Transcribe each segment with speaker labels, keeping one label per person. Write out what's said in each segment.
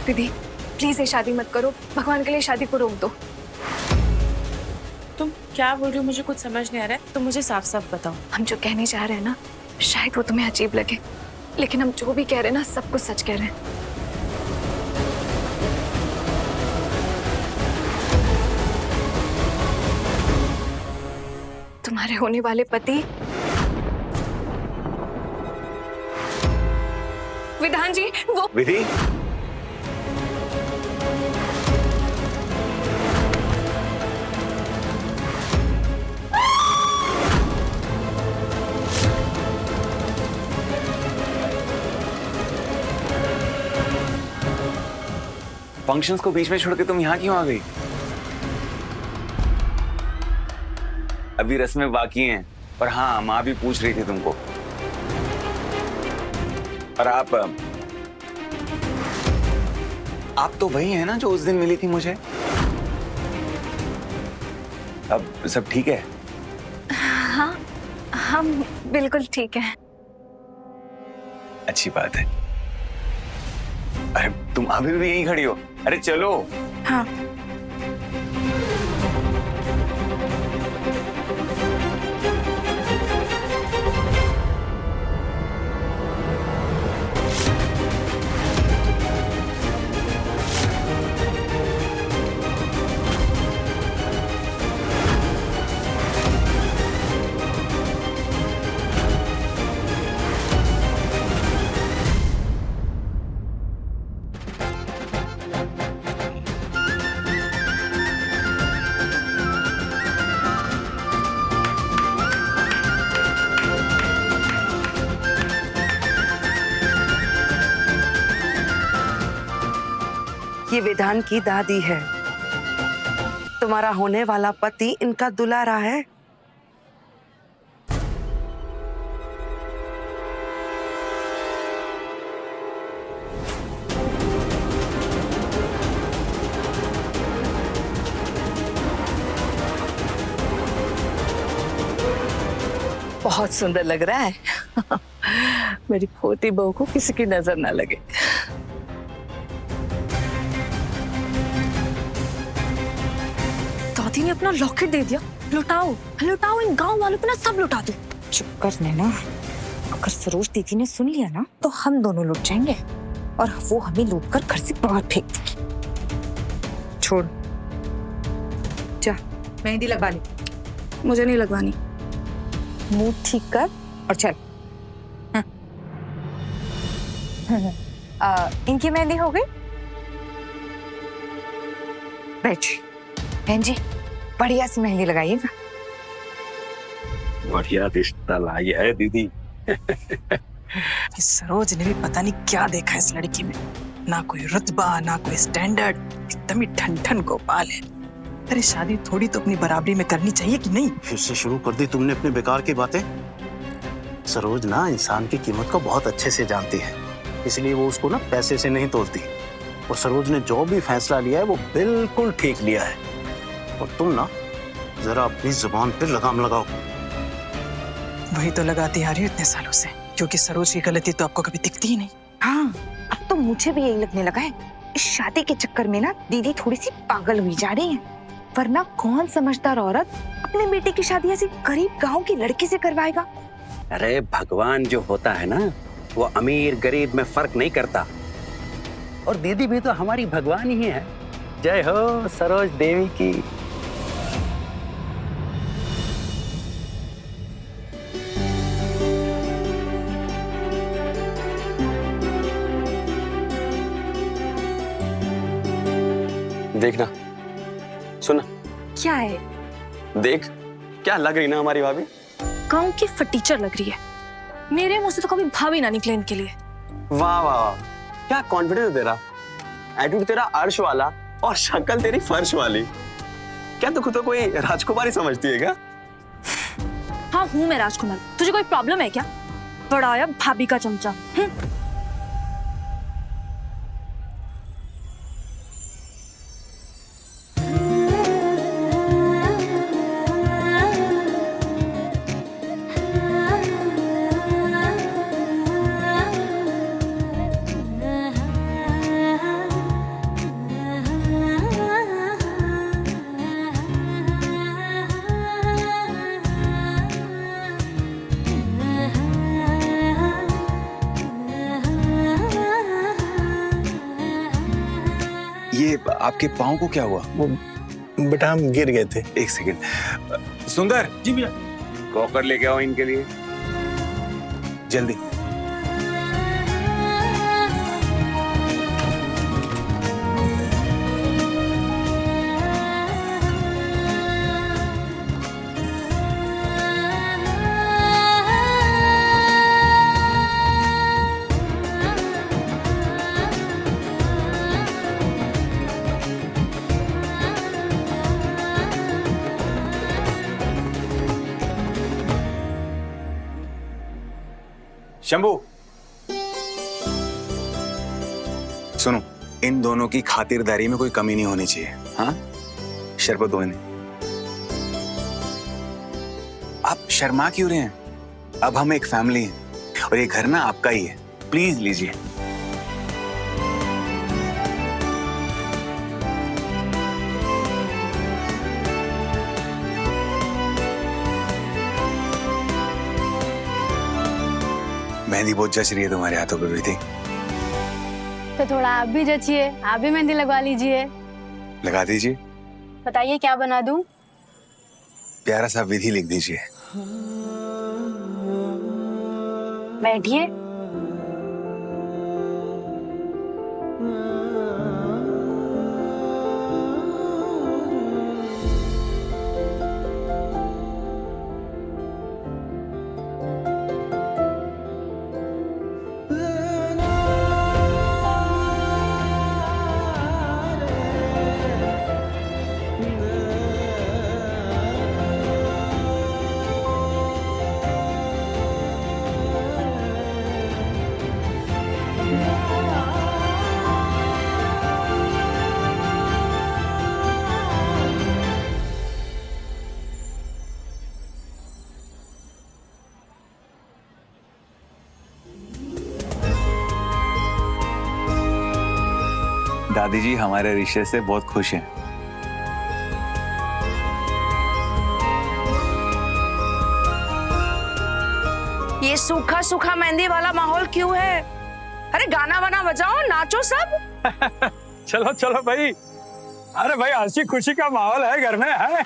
Speaker 1: विधि, please ये शादी मत करो, भगवान के लिए शादी को रोक दो।
Speaker 2: तुम क्या बोल रही हो? मुझे कुछ समझ नहीं आ रहा है, तुम मुझे साफ साफ बताओ।
Speaker 1: हम जो कहने चाह रहे हैं ना, शायद वो तुम्हें अजीब लगे, लेकिन हम जो भी कह रहे हैं ना, सब कुछ सच कह रहे हैं। तुम्हारे होने वाले पति विधान जी, वो
Speaker 3: विधि, फंक्शंस को बीच में छोड़ के तुम यहाँ क्यों आ गई? अभी रस्में बाकी हैं, पर हाँ, माँ भी पूछ रही थी तुमको। और आप तो वही है ना जो उस दिन मिली थी मुझे? अब सब ठीक है?
Speaker 1: हाँ, हम बिल्कुल ठीक है।
Speaker 3: अच्छी बात है। अरे तुम अभी भी यहीं खड़ी हो? अरे चलो।
Speaker 1: हाँ।
Speaker 4: ये विधान की दादी है। तुम्हारा होने वाला पति इनका दुलारा है।
Speaker 5: बहुत सुंदर लग रहा है। मेरी पोती बहू को किसी की नजर ना लगे।
Speaker 1: दादी ने अपना लॉकेट दे दिया। लुटाओ लुटाओ, इन गांव वालों पे ना सब लुटा दो।
Speaker 6: चुप कर नैना, अगर सरोज दीदी ने सुन लिया ना तो हम दोनों लुट जाएंगे और वो हमें लूट कर घर से बाहर फेंक देगी। छोड़, जा मेहंदी लगवा ले।
Speaker 1: मुझे नहीं लगवानी।
Speaker 6: मुंह ठीक कर और चल। इनकी मेहंदी हो गई? बैठ। बहन जी, बढ़िया सी मेहंदी लगाइएगा।
Speaker 3: बढ़िया रिश्ता लाई है दीदी।
Speaker 7: सरोज ने भी पता नहीं क्या देखा इस लड़की में। ना कोई रुतबा, ना कोई स्टैंडर्ड, एकदम ही ठन ठन गोपाल है। अरे शादी थोड़ी तो अपनी बराबरी में करनी चाहिए कि नहीं?
Speaker 8: फिर से शुरू कर दी तुमने अपनी बेकार की बातें। सरोज ना इंसान की कीमत को बहुत अच्छे से जानती है, इसलिए वो उसको ना पैसे से नहीं तोलती। और सरोज ने जो भी फैसला लिया है वो बिल्कुल ठीक लिया है। और तुम ना जरा अपनी जुबान पे लगाम लगाओ।
Speaker 7: वही तो लगाती आ रही हूँ इतने सालों से, क्योंकि सरोज की गलती तो आपको कभी दिखती ही नहीं।
Speaker 6: हाँ, अब तो मुझे भी यही लगने लगा है। इस शादी के चक्कर में ना दीदी थोड़ी सी पागल हुई जा रही है। वरना कौन समझदार औरत अपने बेटे की शादी ऐसी गरीब गांव की लड़की से करवाएगा?
Speaker 9: अरे भगवान जो होता है ना, वो अमीर गरीब में फर्क नहीं करता। और दीदी भी तो हमारी भगवान ही है। जय हो सरोज देवी की।
Speaker 3: देखना, सुना।
Speaker 1: क्या है?
Speaker 3: देख, क्या लग रही ना हमारी भाभी?
Speaker 1: गांव की फटीचर लग रही है। मेरे मुंह से तो कभी भाभी ना निकले इनके लिए।
Speaker 3: वाह वाह, क्या कॉन्फिडेंस तेरा, एटीट्यूड तेरा अर्श वाला और शक्ल तेरी फर्श वाली। क्या तू खुद को कोई राजकुमारी समझती है क्या?
Speaker 1: हाँ हूँ मैं राजकुमार। तुझे कोई प्रॉब्लम है क्या? बड़ा आया भाभी का चमचा।
Speaker 10: ये आपके पाँव को क्या हुआ?
Speaker 8: वो बेटा हम गिर गए थे।
Speaker 10: एक सेकंड। सुंदर
Speaker 8: जी भैया।
Speaker 10: कॉकर लेके आओ इनके लिए जल्दी। शंभू, सुनो, इन दोनों की खातिरदारी में कोई कमी नहीं होनी चाहिए। हाँ, शरबत दो इन्हें। आप शर्मा क्यों रहे हैं? अब हम एक फैमिली हैं और ये घर ना आपका ही है। प्लीज लीजिए। मेहंदी बहुत जच रही है तुम्हारे हाथों पे प्रीति।
Speaker 11: तो थोड़ा आप भी जचिए, आप भी मेहंदी लगवा लीजिए।
Speaker 10: लगा दीजिए।
Speaker 11: बताइए क्या बना दूं?
Speaker 10: प्यारा सा विधि लिख दीजिए।
Speaker 11: बैठिए।
Speaker 10: दादी जी हमारे रिश्ते से बहुत खुश हैं।
Speaker 4: ये सूखा सूखा मेहंदी वाला माहौल क्यों है? अरे गाना वाना बजाओ, नाचो सब।
Speaker 12: चलो चलो भाई। अरे भाई हंसी खुशी का माहौल है घर में है।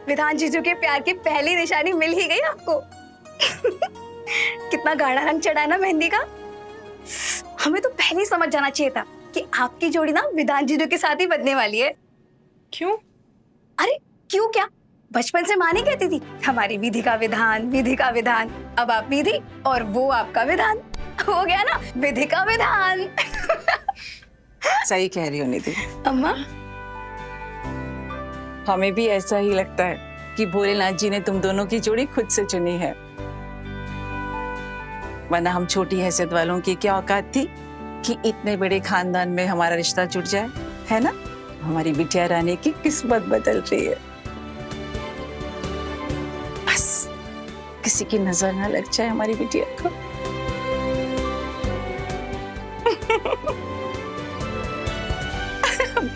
Speaker 13: विधान जीजू के प्यार की पहली निशानी मिल ही गई आपको। कितना गाढ़ा रंग चढ़ा है ना मेहंदी का। हमें तो पहले ही समझ जाना चाहिए था कि आपकी जोड़ी ना विधान जीजू के साथ ही बनने वाली है।
Speaker 2: क्यों?
Speaker 13: अरे क्यों क्या, बचपन से माँ नहीं कहती थी हमारी विधि का विधान, विधि का विधान। अब आप विधि और वो आपका विधान, हो गया ना विधि का विधान।
Speaker 7: सही कह रही हो निधि।
Speaker 13: अम्मा
Speaker 5: हमें भी ऐसा ही लगता है कि भोलेनाथ जी ने तुम दोनों की जोड़ी खुद से चुनी है, वरना हम छोटी हैसियत वालों की क्या औकात थी कि इतने बड़े खानदान में हमारा रिश्ता जुड़ जाए, है ना? हमारी बिटिया रानी की किस्मत बदल रही है। बस किसी की नजर ना लग जाए हमारी बिटिया को।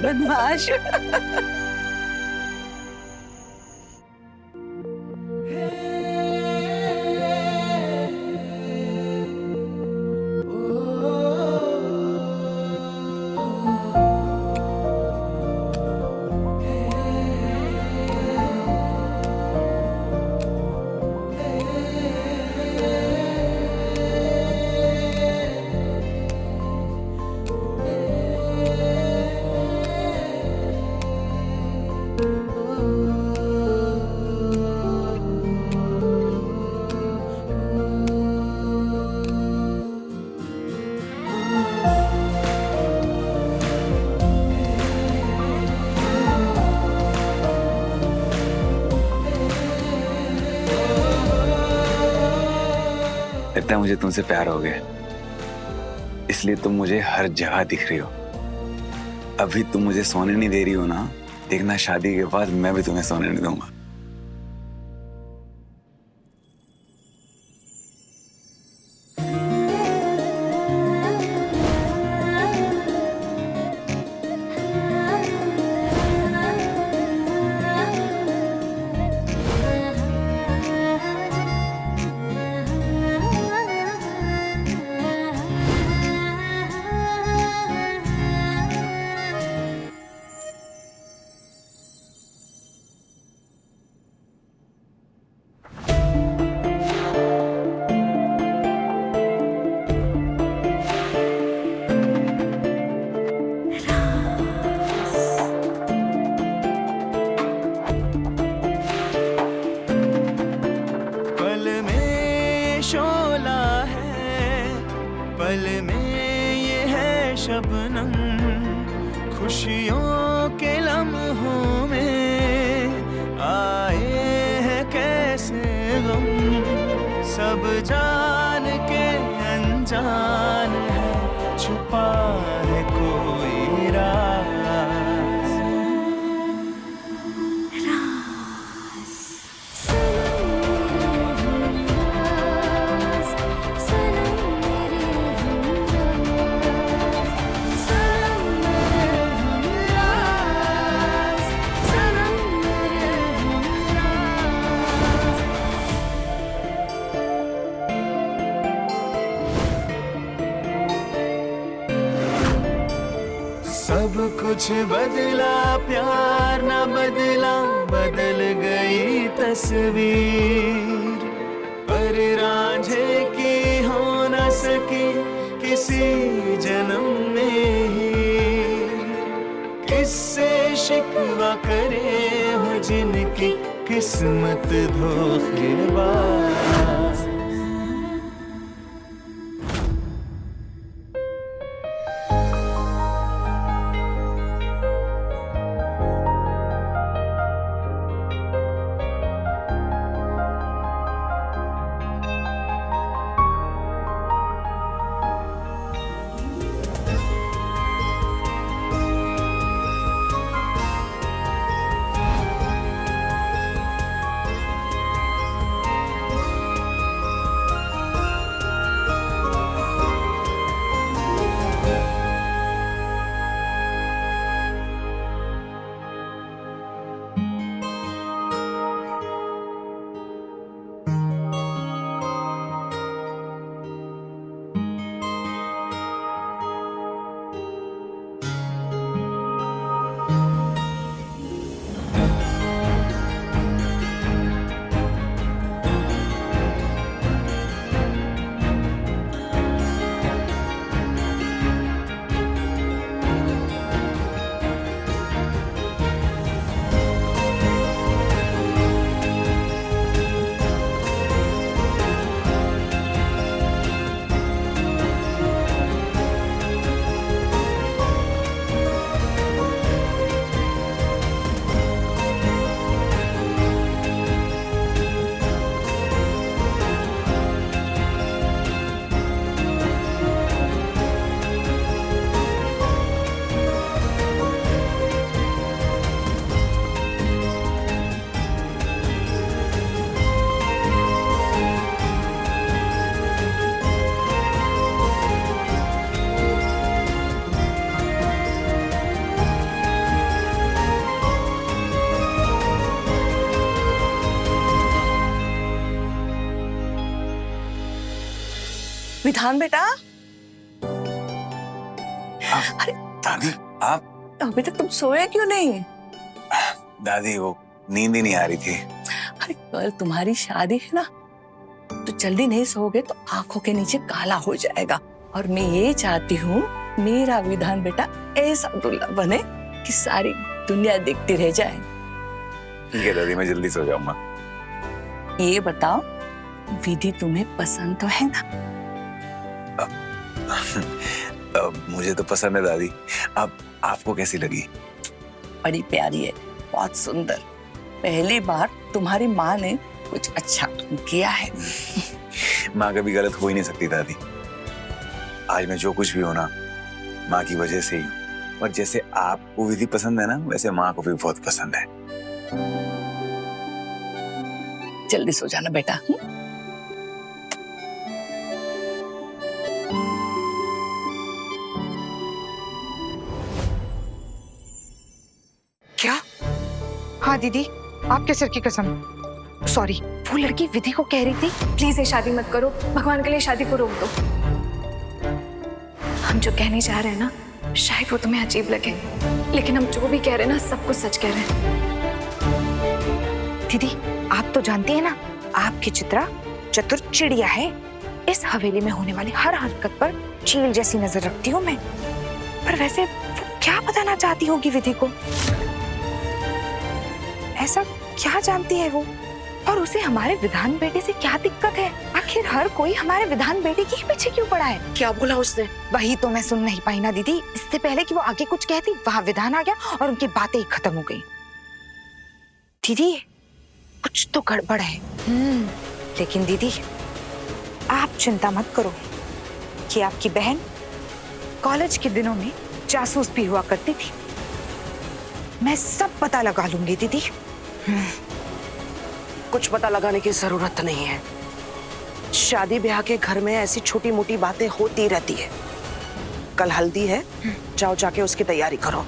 Speaker 5: बदमाश।
Speaker 10: लगता है मुझे तुमसे प्यार हो गया, इसलिए तुम मुझे हर जगह दिख रही हो। अभी तुम मुझे सोने नहीं दे रही हो ना, देखना शादी के बाद मैं भी तुम्हें सोने नहीं दूंगा।
Speaker 14: शोला है पल में ये है शबनम, खुशियों के लम्हों में आए हैं कैसे गम, सब जान के अनजान है, छुपा है कोई राज। सब कुछ बदला, प्यार ना बदला, बदल गई तस्वीर, पर रांझे की हो न सकी किसी जन्म में ही। किससे शिकवा करे हो जिनकी किस्मत धोखेबाज।
Speaker 4: विधान बेटा,
Speaker 10: अरे दादी आप
Speaker 4: अभी तक तुम सोए क्यों नहीं?
Speaker 10: दादी वो नींद ही नहीं आ रही थी।
Speaker 4: अरे कल तुम्हारी शादी है ना, तो जल्दी नहीं सोओगे तो आंखों के नीचे काला हो जाएगा। और मैं ये चाहती हूँ मेरा विधान बेटा ऐसा दूल्हा बने कि सारी दुनिया देखती रह जाए।
Speaker 10: ठीक है दादी, मैं जल्दी सो जाऊंगा।
Speaker 4: ये बताओ, विधि तुम्हें पसंद तो है ना?
Speaker 10: मुझे तो पसंद है दादी। अब आपको कैसी लगी?
Speaker 4: बड़ी प्यारी है, बहुत सुंदर। पहली बार तुम्हारी माँ ने कुछ अच्छा किया है।
Speaker 10: माँ कभी गलत हो ही नहीं सकती दादी। आज मैं जो कुछ भी हूं ना, माँ की वजह से ही हूँ। और जैसे आपको विधि पसंद है ना, वैसे माँ को भी बहुत पसंद है।
Speaker 4: जल्दी सो जाना बेटा।
Speaker 6: क्या? हाँ दीदी, आपके सिर की कसम, सॉरी। वो लड़की विधि को कह रही थी
Speaker 1: प्लीज ये शादी मत करो, भगवान के लिए शादी को रोक दो। हम जो कहने जा रहे हैं ना, शायद वो तुम्हें अजीब लगे, लेकिन हम जो भी कह रहे हैं ना, सब कुछ सच कह रहे हैं।
Speaker 6: दीदी, आप तो जानती है ना, आपकी चित्रा चतुर चिड़िया है। इस हवेली में होने वाली हर हरकत पर चील जैसी नजर रखती हूँ मैं। पर वैसे वो क्या बताना चाहती होगी विधि को? ऐसा क्या जानती है वो? और उसे हमारे विधान बेटे से क्या दिक्कत है? आखिर हर कोई हमारे विधान बेटे के पीछे क्यों पड़ा है?
Speaker 4: क्या बोला उसने?
Speaker 6: वही तो मैं सुन नहीं पाई ना दीदी। इससे पहले कि वो आगे कुछ कहती, वहां विधान आ गया और उनकी बातें ही खत्म हो गई। दीदी, कुछ तो गड़बड़ है। लेकिन दीदी, आप चिंता मत करो कि आपकी बहन कॉलेज के दिनों में जासूस भी हुआ करती थी। मैं सब पता लगा लूंगी दीदी।
Speaker 4: कुछ पता लगाने की जरूरत नहीं है। शादी ब्याह के घर में ऐसी छोटी मोटी बातें होती रहती है। कल हल्दी है, जाओ जाके उसकी तैयारी करो।